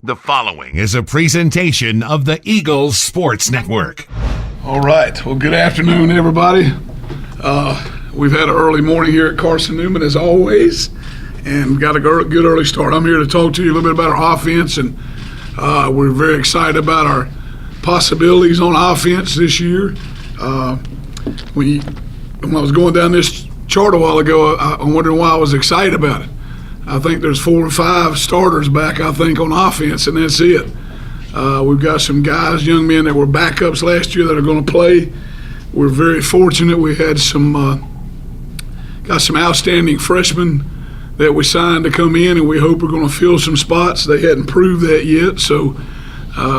The following is a presentation of the Eagles Sports Network. All right. Well, good afternoon, everybody. We've had an early morning here at Carson-Newman, as always, and got a good early start. I'm here to talk to you a little bit about our offense, and we're very excited about our possibilities on offense this year. When I was going down this chart a while ago, I'm wondering why I was excited about it. I think there's 4 or 5 starters back, I think, on offense, and that's it. We've got some guys, young men that were backups last year that are going to play. We're very fortunate. We had got some outstanding freshmen that we signed to come in, and we hope we're going to fill some spots. They hadn't proved that yet, so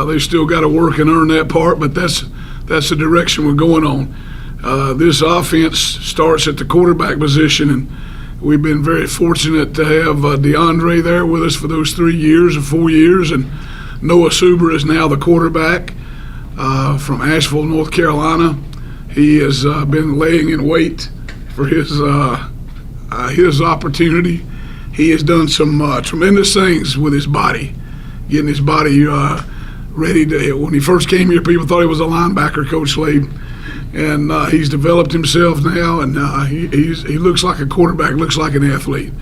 they've still got to work and earn that part, but that's the direction we're going on. This offense starts at the quarterback position, and we've been very fortunate to have DeAndre there with us for those 3 years or 4 years, and Noah Suber is now the quarterback from Asheville, North Carolina. He has been laying in wait for his opportunity. He has done some tremendous things with his body, getting his body ready to. When he first came here, people thought he was a linebacker, Coach Slade. And he's developed himself now, and he looks like a quarterback, looks like an athlete.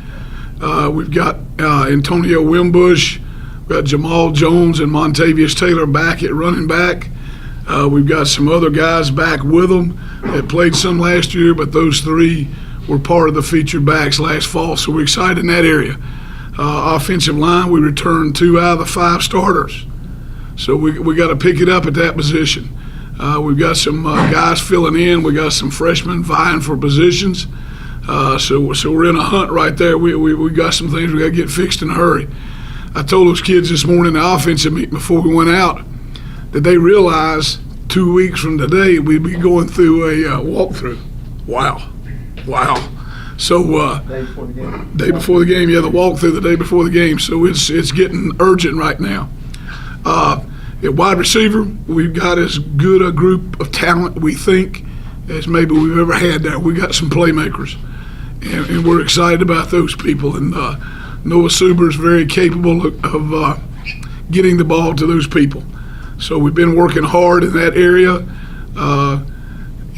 We've got Antonio Wimbush, we've got Jamal Jones and Montavious Taylor back at running back. We've got some other guys back with them that played some last year, but those 3 were part of the featured backs last fall, so we're excited in that area. Offensive line, we returned 2 out of the 5 starters, so we got to pick it up at that position. We've got some guys filling in. We got some freshmen vying for positions. So we're in a hunt right there. We got some things we got to get fixed in a hurry. I told those kids this morning in the offensive meeting before we went out that they realize 2 weeks from today we'd be going through a walkthrough. Wow. So day before the game, yeah, the walkthrough the day before the game. So it's getting urgent right now. At wide receiver, we've got as good a group of talent, we think, as maybe we've ever had there. We got some playmakers, and we're excited about those people. And Noah Suber is very capable of getting the ball to those people. So we've been working hard in that area.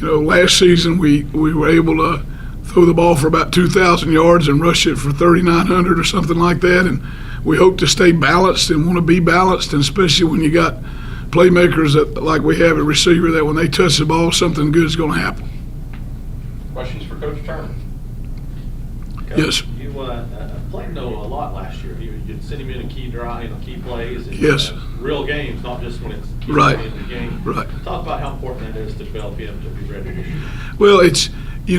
Last season we were able to throw the ball for about 2,000 yards and rush it for 3,900 or something like that. And we hope to stay balanced and want to be balanced, and especially when you got playmakers that, like we have at receiver, that when they touch the ball, something good is going to happen. Questions for Coach Turner? Coach, yes. You played Noah a lot last year. You'd send him in a key drive, key plays. And, yes. Real games, not just when it's right. In the game. Right. Talk about how important that is to develop him to be ready this year. Well, it's we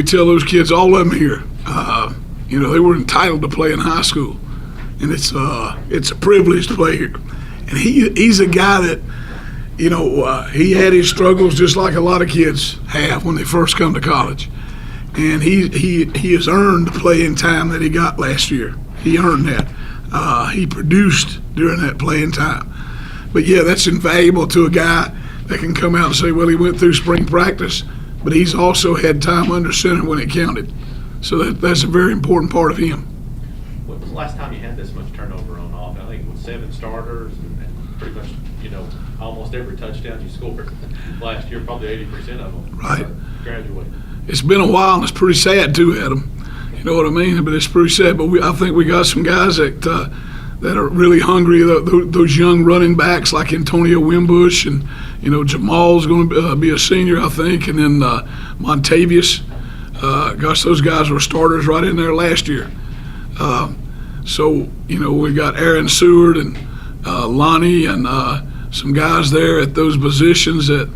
tell those kids, all of them here. They were entitled to play in high school, and it's a privilege to play here. And he's a guy that, he had his struggles just like a lot of kids have when they first come to college. And he has earned the playing time that he got last year. He earned that. He produced during that playing time. But, yeah, that's invaluable to a guy that can come out and say, well, he went through spring practice, but he's also had time under center when it counted. So that's a very important part of him. When was the last time you had this much turnover on offense? I think it was 7 starters and pretty much, almost every touchdown you scored last year, probably 80% of them right. Graduated. It's been a while, and it's pretty sad, too, Adam. You know what I mean? But it's pretty sad. But I think we got some guys that are really hungry, those young running backs like Antonio Wimbush, and, Jamal's going to be a senior, I think, and then Montavious. Those guys were starters right in there last year. We got Aaron Seward and Lonnie and some guys there at those positions that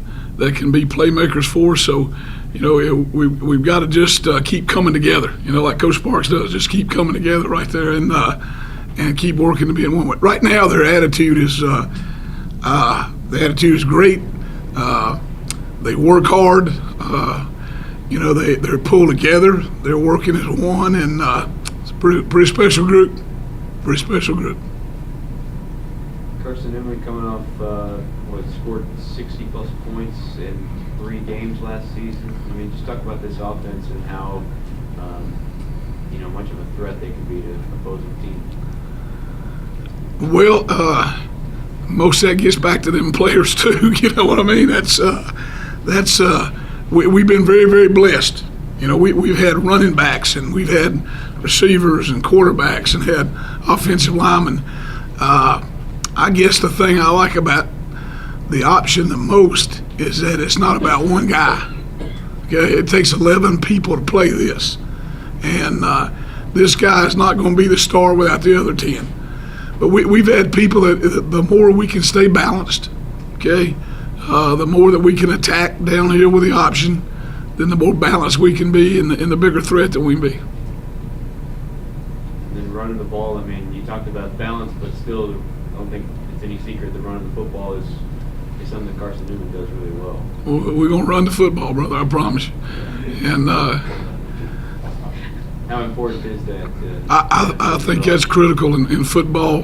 can be playmakers for us. So, we've got to just keep coming together, like Coach Sparks does, just keep coming together right there and keep working to be in one way. Right now, their attitude is great. They work hard. They're pulled together. They're working as one, and it's a pretty special group. Pretty special group. Carson-Newman coming off scored 60-plus points in 3 games last season. I mean, just talk about this offense and how much of a threat they can be to opposing teams. Well, most of that gets back to them players too. You know what I mean? We've been very, very blessed. You know, we've had running backs and we've had receivers and quarterbacks and had offensive linemen. I guess the thing I like about the option the most is that it's not about one guy. Okay, it takes 11 people to play this, and this guy is not going to be the star without the other 10. But we've had people that the more we can stay balanced, okay, the more that we can attack down here with the option, then the more balanced we can be and the bigger threat that we can be. And then running the ball, I mean, you talked about balance, but still, I don't think it's any secret that running the football is something that Carson-Newman does really well. We're going to run the football, brother, I promise you. And how important is that? I think that's critical in football.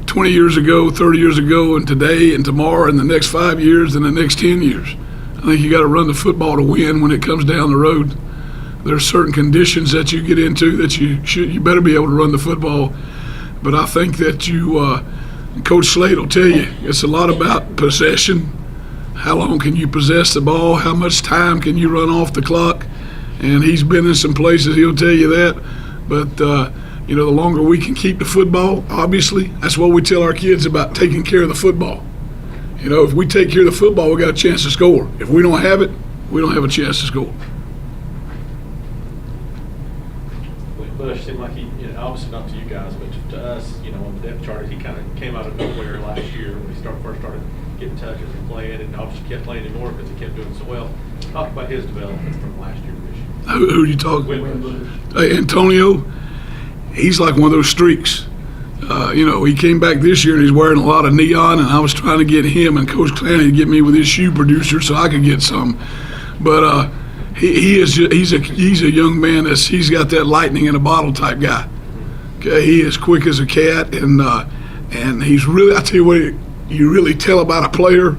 20 years ago, 30 years ago, and today, and tomorrow, and the next 5 years, and the next 10 years. I think you got to run the football to win when it comes down the road. There are certain conditions that you get into that you better be able to run the football. But I think that Coach Slade will tell you it's a lot about possession. How long can you possess the ball? How much time can you run off the clock? And he's been in some places, he'll tell you that. But, the longer we can keep the football, obviously, that's what we tell our kids about taking care of the football. You know, if we take care of the football, we got a chance to score. If we don't have it, we don't have a chance to score. Bush seemed like he, obviously not to you guys, but to us, on the depth chart, he kind of came out of nowhere last year when he first started getting touches and playing, and obviously kept playing anymore because he kept doing so well. Talk about his development from last year to this year. Who are you talking Bush. Hey, Antonio, he's like one of those streaks. He came back this year and he's wearing a lot of neon, and I was trying to get him and Coach Clanny to get me with his shoe producer so I could get some. But he's a young man he's got that lightning in a bottle type guy. Okay, he is quick as a cat, and he's really, I tell you what, you really tell about a player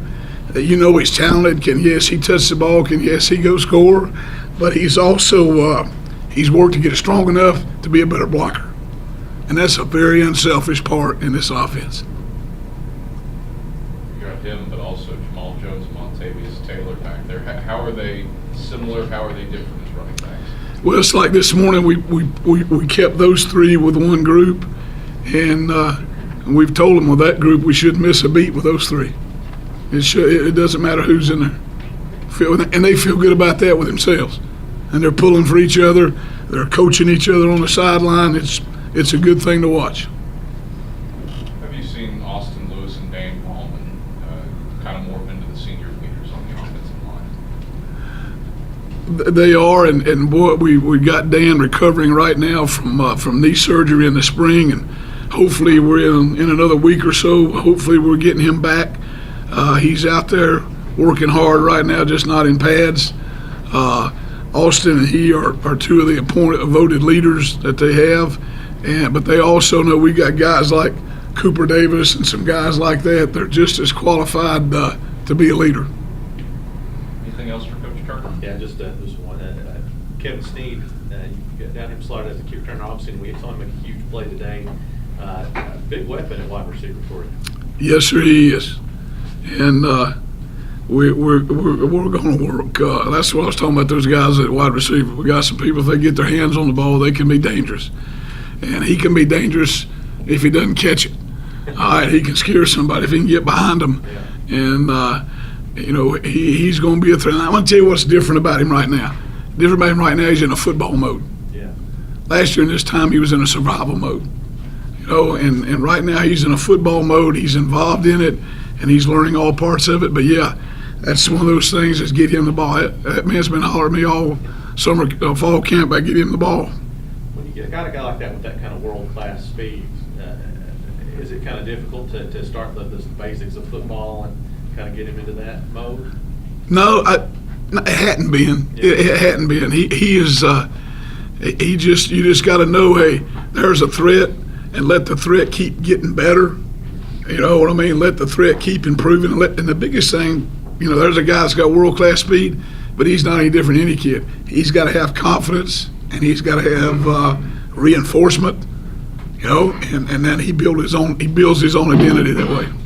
that he's talented. Yes, he touch the ball, yes, he go score, but he's also he's worked to get strong enough to be a better blocker. And that's a very unselfish part in this offense. You got him, but also Jamal Jones, Montavious Taylor back there. How are they similar? How are they different as running backs? Well, it's like this morning we kept those three with one group, and we've told them with that group we shouldn't miss a beat with those three. It doesn't matter who's in there. And they feel good about that with themselves. And they're pulling for each other. They're coaching each other on the sideline. It's a good thing to watch. Have you seen Austin Lewis and Dan Ballman kind of morph into the senior leaders on the offensive line? They are, and boy, we got Dan recovering right now from knee surgery in the spring, and hopefully we're in another week or so. Hopefully we're getting him back. He's out there working hard right now, just not in pads. Austin and he are two of the voted leaders that they have, but they also know we got guys like Cooper Davis and some guys like that. They're just as qualified to be a leader. Anything else for Coach Turner? Yeah, just this one. Kevin Sneed, you got down him slotted as a kick returner. Obviously, we saw him make a huge play today. Big weapon at wide receiver for you. Yes, sir, he is. And we're going to work. That's what I was talking about, those guys at wide receiver. We got some people, if they get their hands on the ball, they can be dangerous. And he can be dangerous if he doesn't catch it. All right, he can scare somebody if he can get behind them. Yeah. And, he's going to be a threat. And I'm going to tell you what's different about him right now. Different about him right now, he's in a football mode. Yeah. Last year in this time, he was in a survival mode. And right now he's in a football mode. He's involved in it, and he's learning all parts of it. But, yeah, that's one of those things that's get him the ball. That man's been hollering at me all summer, fall camp, about getting him the ball. When you got a guy like that with that kind of world-class speed, is it kind of difficult to start the basics of football and kind of get him into that mode? No, it hadn't been. Yeah. It hadn't been. He is. You just got to know, hey, there's a threat, and let the threat keep getting better. You know what I mean? Let the threat keep improving. And the biggest thing, there's a guy that's got world-class speed, but he's not any different than any kid. He's got to have confidence, and he's got to have reinforcement. you know, and then he builds his own identity that way.